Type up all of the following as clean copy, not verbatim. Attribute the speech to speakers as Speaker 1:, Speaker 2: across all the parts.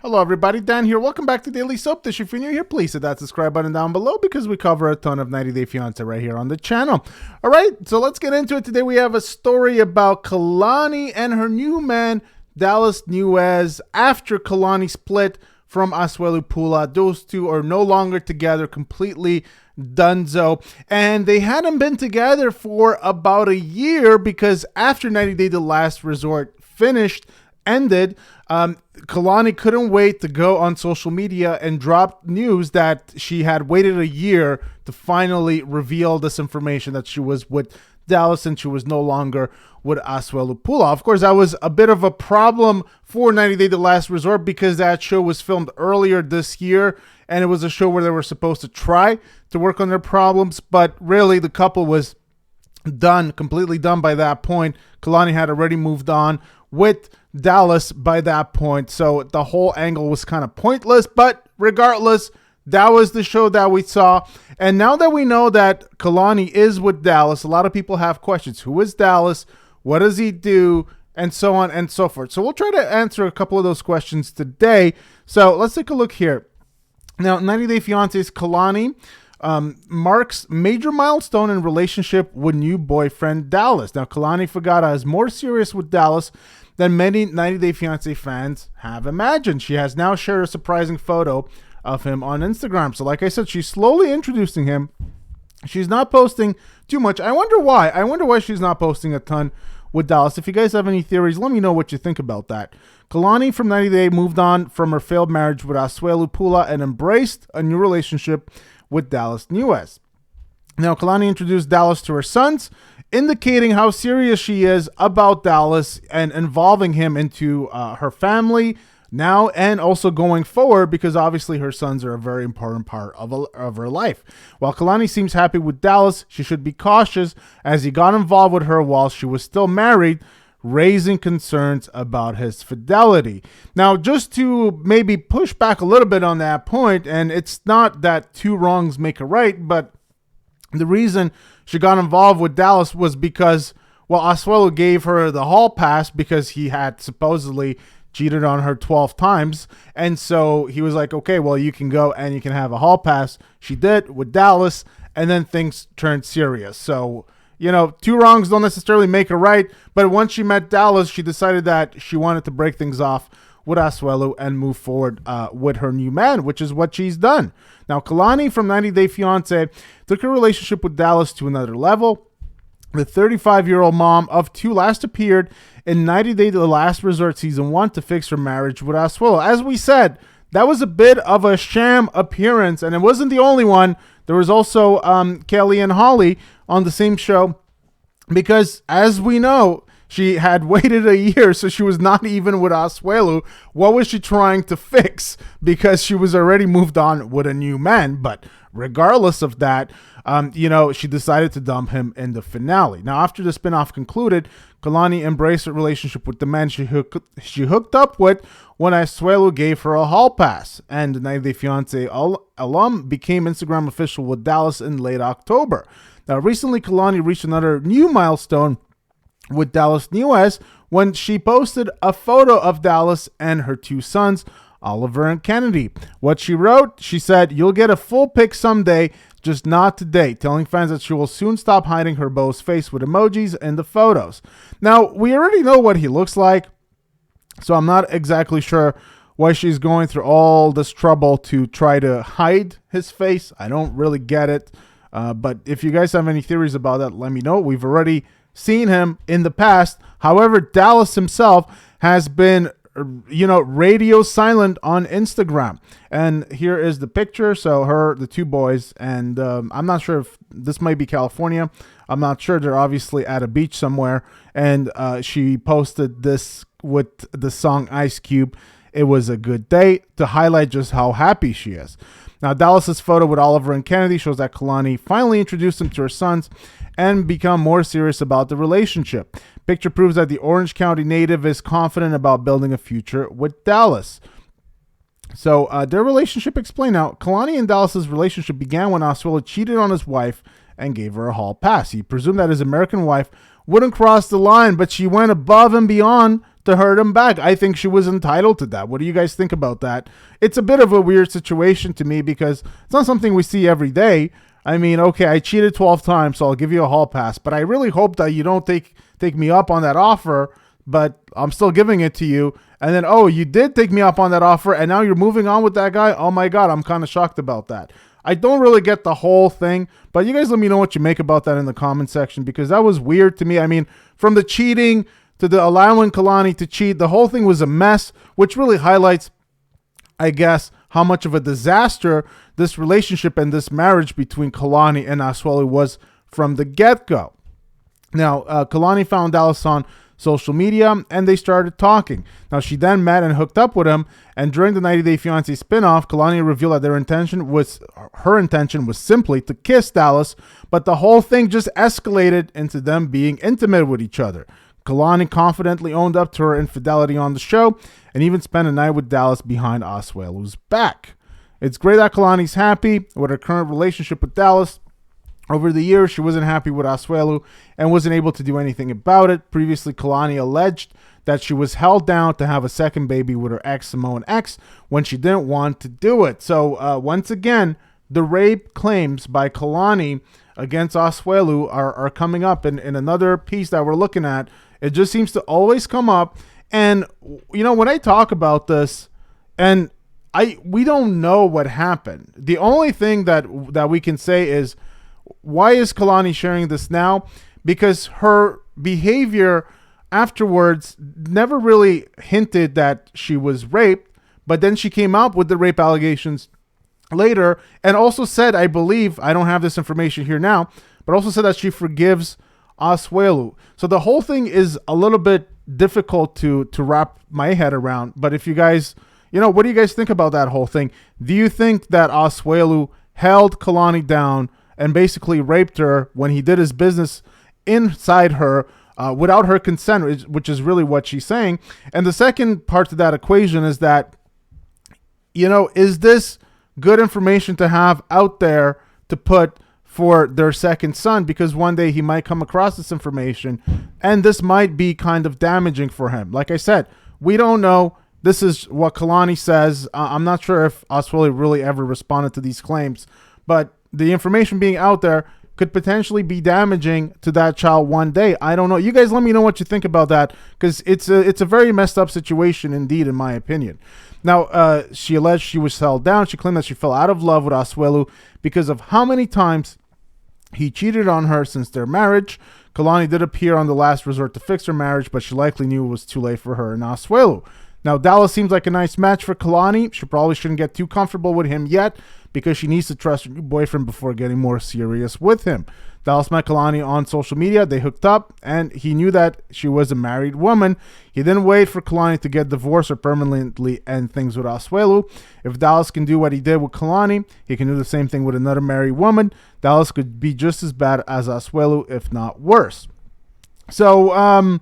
Speaker 1: Hello everybody, Dan here. Welcome back to Daily Soap Dish. If you're new here, please hit that subscribe button down below because we cover a ton of 90 Day Fiancé right here on the channel. Alright, so let's get into it. Today we have a story about Kalani and her new man, Dallas Nuez, after Kalani split from Asuelu Pulaa. Those two are no longer together, completely donezo. And they hadn't been together for about a year because after 90 Day The Last Resort ended, Kalani couldn't wait to go on social media and drop news that she had waited a year to finally reveal this information that she was with Dallas and she was no longer with Asuelu Pulaa. Of course, that was a bit of a problem for 90 Day The Last Resort because that show was filmed earlier this year and it was a show where they were supposed to try to work on their problems, but really the couple was completely done by that point. Kalani had already moved on with Dallas by that point, so the whole angle was kind of pointless, but regardless, that was the show that we saw. And now that we know that Kalani is with Dallas, a lot of people have questions. Who is Dallas? What does he do? And so on and so forth. So we'll try to answer a couple of those questions today. So let's take a look here. Now, 90 Day Fiancé's Kalani marks major milestone in relationship with new boyfriend Dallas. Now, Kalani Faagata is more serious with Dallas than many 90 Day Fiancé fans have imagined. She has now shared a surprising photo of him on Instagram. So like I said, she's slowly introducing him. She's not posting too much. I wonder why. I wonder why she's not posting a ton with Dallas. If you guys have any theories, let me know what you think about that. Kalani from 90 Day moved on from her failed marriage with Asuelu Pulaa and embraced a new relationship with Dallas Nuez. Now, Kalani introduced Dallas to her sons, indicating how serious she is about Dallas and involving him into her family now and also going forward, because obviously her sons are a very important part of her life. While Kalani seems happy with Dallas, she should be cautious as he got involved with her while she was still married, raising concerns about his fidelity. Now, just to maybe push back a little bit on that point, and it's not that two wrongs make a right, but the reason she got involved with Dallas was because, well, Asuelu gave her the hall pass because he had supposedly cheated on her 12 times. And so he was like, okay, well, you can go and you can have a hall pass. She did with Dallas, and then things turned serious. So, you know, two wrongs don't necessarily make a right. But once she met Dallas, she decided that she wanted to break things off with Asuelu and move forward with her new man, which is what she's done. Now, Kalani from 90 Day Fiancé took her relationship with Dallas to another level. The 35-year-old mom of two last appeared in 90 Day The Last Resort Season 1 to fix her marriage with Asuelu. As we said, that was a bit of a sham appearance, and it wasn't the only one. There was also Kelly and Holly on the same show because, as we know, she had waited a year, so she was not even with Asuelu. What was she trying to fix? Because she was already moved on with a new man. But regardless of that, she decided to dump him in the finale. Now, after the spinoff concluded, Kalani embraced a relationship with the man she hooked up with when Asuelu gave her a hall pass. And the 90 Day Fiancé alum became Instagram official with Dallas in late October. Now, recently, Kalani reached another new milestone with Dallas Nuez when she posted a photo of Dallas and her two sons, Oliver and Kennedy. What she wrote, she said, "You'll get a full pic someday, just not today," telling fans that she will soon stop hiding her beau's face with emojis in the photos. Now, we already know what he looks like, so I'm not exactly sure why she's going through all this trouble to try to hide his face. I don't really get it, but if you guys have any theories about that, let me know. We've already seen him in the past. However, Dallas himself has been, radio silent on Instagram. And here is the picture. So the two boys, and I'm not sure if this might be California. I'm not sure. They're obviously at a beach somewhere. And she posted this with the song Ice Cube, "It Was a Good Day," to highlight just how happy she is. Now, Dallas's photo with Oliver and Kennedy shows that Kalani finally introduced him to her sons and become more serious about the relationship. Picture proves that the Orange County native is confident about building a future with Dallas. So their relationship explained. Now, Kalani and Dallas's relationship began when Asuelu cheated on his wife and gave her a hall pass. He presumed that his American wife wouldn't cross the line, but she went above and beyond to hurt him back. I think she was entitled to that. What do you guys think about that? It's a bit of a weird situation to me because it's not something we see every day. I mean, okay, I cheated 12 times, so I'll give you a hall pass. But I really hope that you don't take me up on that offer, but I'm still giving it to you. And then, oh, you did take me up on that offer, and now you're moving on with that guy? Oh, my God, I'm kind of shocked about that. I don't really get the whole thing, but you guys let me know what you make about that in the comment section because that was weird to me. I mean, from the cheating to the allowing Kalani to cheat, the whole thing was a mess, which really highlights, I guess, how much of a disaster this relationship and this marriage between Kalani and Asuelu was from the get-go. Now, Kalani found Dallas on social media, and they started talking. Now, she then met and hooked up with him, and during the 90 Day Fiancé spinoff, Kalani revealed that her intention was simply to kiss Dallas, but the whole thing just escalated into them being intimate with each other. Kalani confidently owned up to her infidelity on the show, and even spent a night with Dallas behind Asuelu's back. It's great that Kalani's happy with her current relationship with Dallas. Over the years, she wasn't happy with Asuelu and wasn't able to do anything about it. Previously, Kalani alleged that she was held down to have a second baby with her ex, Samoan ex, when she didn't want to do it. So, once again, the rape claims by Kalani against Asuelu are coming up in another piece that we're looking at. It just seems to always come up. And, you know, when I talk about this, and we don't know what happened. The only thing that we can say is, why is Kalani sharing this now? Because her behavior afterwards never really hinted that she was raped, but then she came out with the rape allegations later and also said, I believe, I don't have this information here now, but also said that she forgives Asuelu. So the whole thing is a little bit difficult to wrap my head around. But if you guys, what do you guys think about that whole thing? Do you think that Asuelu held Kalani down and basically raped her when he did his business inside her without her consent, which is really what she's saying? And the second part to that equation is that, is this good information to have out there to put for their second son? Because one day he might come across this information and this might be kind of damaging for him. Like I said, we don't know. This is what Kalani says. I'm not sure if Asuelu really ever responded to these claims, but the information being out there could potentially be damaging to that child one day. I don't know. You guys let me know what you think about that, because it's a very messed up situation indeed, in my opinion. Now, she alleged she was held down. She claimed that she fell out of love with Asuelu because of how many times he cheated on her since their marriage. Kalani did appear on The Last Resort to fix her marriage, but she likely knew it was too late for her and Asuelu. Now, Dallas seems like a nice match for Kalani. She probably shouldn't get too comfortable with him yet, because she needs to trust her new boyfriend before getting more serious with him. Dallas met Kalani on social media. They hooked up, and he knew that she was a married woman. He didn't wait for Kalani to get divorced or permanently end things with Asuelu. If Dallas can do what he did with Kalani, he can do the same thing with another married woman. Dallas could be just as bad as Asuelu, if not worse. So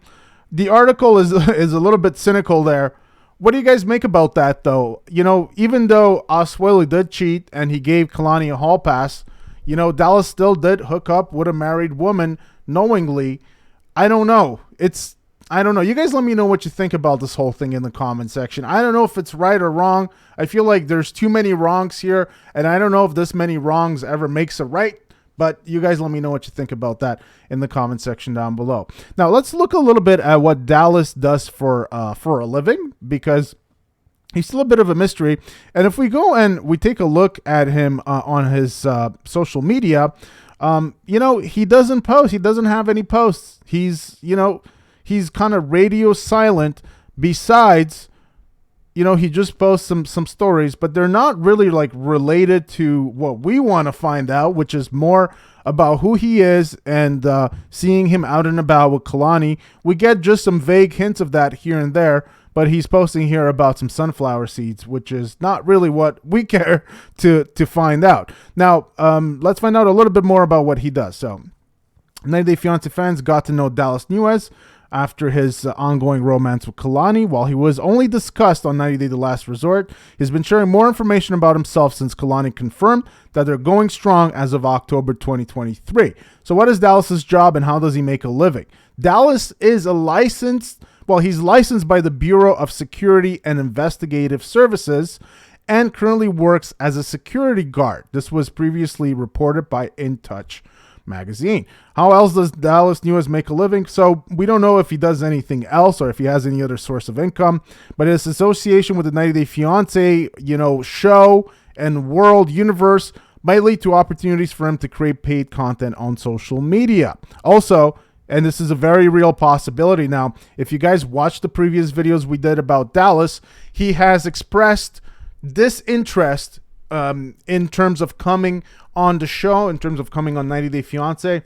Speaker 1: the article is a little bit cynical there. What do you guys make about that, though? Even though Asuelu did cheat and he gave Kalani a hall pass, Dallas still did hook up with a married woman knowingly. I don't know. You guys let me know what you think about this whole thing in the comment section. I don't know if it's right or wrong. I feel like there's too many wrongs here, and I don't know if this many wrongs ever makes a right. But you guys let me know what you think about that in the comment section down below. Now, let's look a little bit at what Dallas does for a living, because he's still a bit of a mystery. And if we go and we take a look at him on his social media, he doesn't post. He doesn't have any posts. He's kind of radio silent. Besides, he just posts some stories, but they're not really like related to what we want to find out, which is more about who he is and seeing him out and about with Kalani. We get just some vague hints of that here and there, but he's posting here about some sunflower seeds, which is not really what we care to find out. Now, let's find out a little bit more about what he does. So, 90 Day Fiancé fans got to know Dallas Nuez after his ongoing romance with Kalani. While he was only discussed on 90 Day The Last Resort, he's been sharing more information about himself since Kalani confirmed that they're going strong as of October 2023. So what is Dallas's job and how does he make a living? Dallas is a licensed well, he's licensed by the Bureau of Security and Investigative Services and currently works as a security guard. This was previously reported by In Touch magazine. How else does Dallas Nuez make a living? So we don't know if he does anything else or if he has any other source of income, but his association with the 90 Day Fiancé, show and world universe might lead to opportunities for him to create paid content on social media. Also, and this is a very real possibility now, if you guys watched the previous videos we did about Dallas, he has expressed disinterest in terms of coming on the show, in terms of coming on 90 Day Fiancé.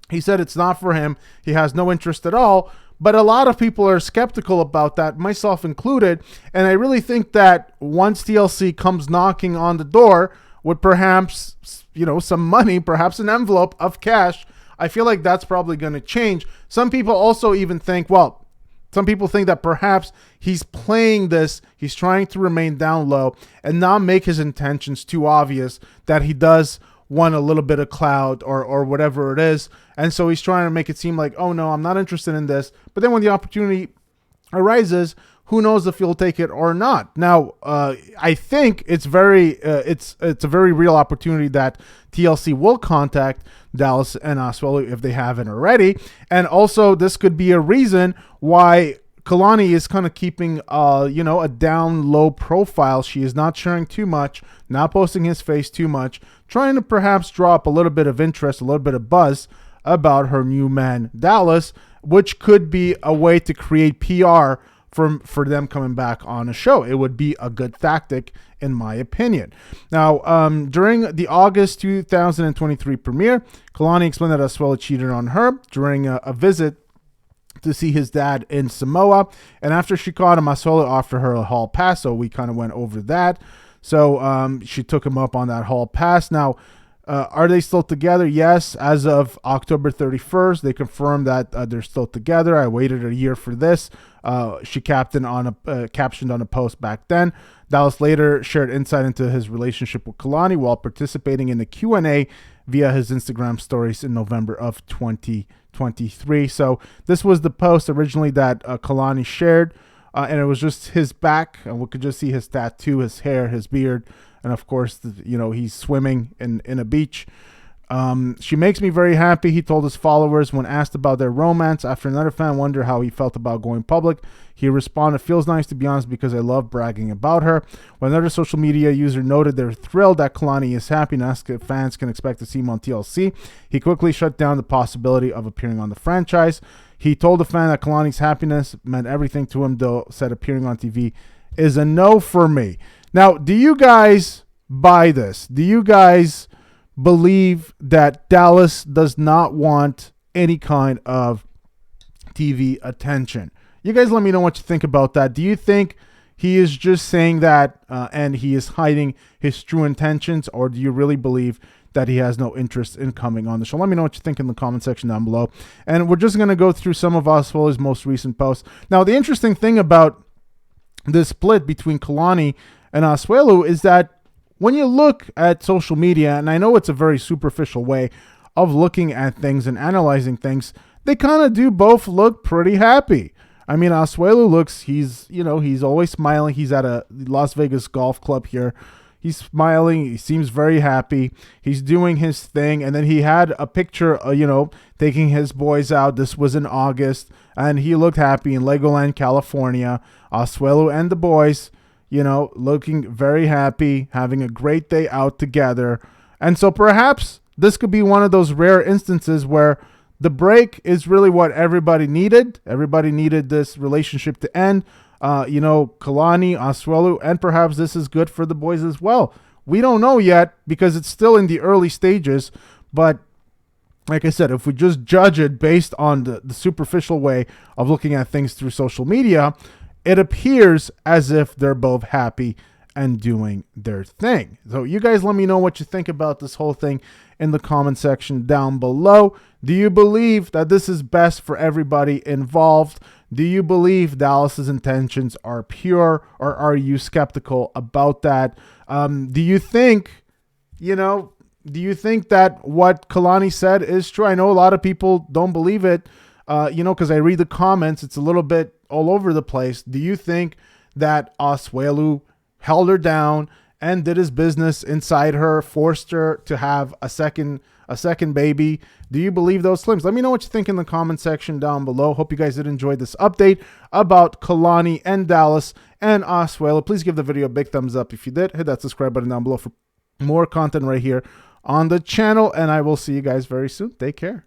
Speaker 1: He said it's not for him. He has no interest at all. But a lot of people are skeptical about that, myself included. And I really think that once TLC comes knocking on the door with perhaps, some money, perhaps an envelope of cash, I feel like that's probably going to change. Some people also even think, some people think that perhaps he's playing this, he's trying to remain down low and not make his intentions too obvious that he does want a little bit of clout or whatever it is. And so he's trying to make it seem like, oh no, I'm not interested in this. But then when the opportunity arises, who knows if he'll take it or not. Now, I think it's a very real opportunity that TLC will contact Dallas and Asuelu if they haven't already. And also, this could be a reason why Kalani is kind of keeping, a down low profile. She is not sharing too much, not posting his face too much, trying to perhaps draw up a little bit of interest, a little bit of buzz about her new man, Dallas, which could be a way to create PR for them coming back on a show. It would be a good tactic, in my opinion. Now, during the August 2023 premiere, Kalani explained that Asuelu cheated on her during a visit to see his dad in Samoa. And after she caught him, Asuelu offered her a hall pass. So we kind of went over that. So she took him up on that hall pass. Now, are they still together? Yes. As of October 31st, they confirmed that they're still together. I waited a year for this. She captioned on a post back then. Dallas later shared insight into his relationship with Kalani while participating in the Q&A via his Instagram stories in November of 2023. So this was the post originally that Kalani shared, and it was just his back, and we could just see his tattoo, his hair, his beard, and of course, he's swimming in a beach. She makes me very happy, he told his followers when asked about their romance. After another fan wondered how he felt about going public, he responded, "Feels nice to be honest because I love bragging about her." When another social media user noted they're thrilled that Kalani is happy and asked if fans can expect to see him on TLC, he quickly shut down the possibility of appearing on the franchise. He told the fan that Kalani's happiness meant everything to him, though said appearing on TV is a no for me. Now, do you guys buy this? Do you guys believe that Dallas does not want any kind of TV attention? You guys let me know what you think about that. Do you think he is just saying that and he is hiding his true intentions, or do you really believe that he has no interest in coming on the show? Let me know what you think in the comment section down below. And we're just going to go through some of Asuelu's most recent posts. Now, the interesting thing about this split between Kalani and Asuelu is that when you look at social media, and I know it's a very superficial way of looking at things and analyzing things, they kind of do both look pretty happy. I mean, Asuelu looks, he's always smiling. He's at a Las Vegas golf club here. He's smiling. He seems very happy. He's doing his thing. And then he had a picture, taking his boys out. This was in August. And he looked happy in Legoland, California. Asuelu and the boys, looking very happy, having a great day out together. And so perhaps this could be one of those rare instances where the break is really what everybody needed. Everybody needed this relationship to end. Kalani, Asuelu, and perhaps this is good for the boys as well. We don't know yet because it's still in the early stages. But like I said, if we just judge it based on the superficial way of looking at things through social media, it appears as if they're both happy and doing their thing. So you guys let me know what you think about this whole thing in the comment section down below. Do you believe that this is best for everybody involved? Do you believe Dallas's intentions are pure, or are you skeptical about that? Do you think that what Kalani said is true? I know a lot of people don't believe it, because I read the comments. It's a little bit all over the place. Do you think that Asuelu held her down and did his business inside her, forced her to have a second baby? Do you believe those claims? Let me know what you think in the comment section down below. Hope you guys did enjoy this update about Kalani and Dallas and Asuelu. Please give the video a big thumbs up if you did. Hit that subscribe button down below for more content right here on the channel, and I will see you guys very soon. Take care.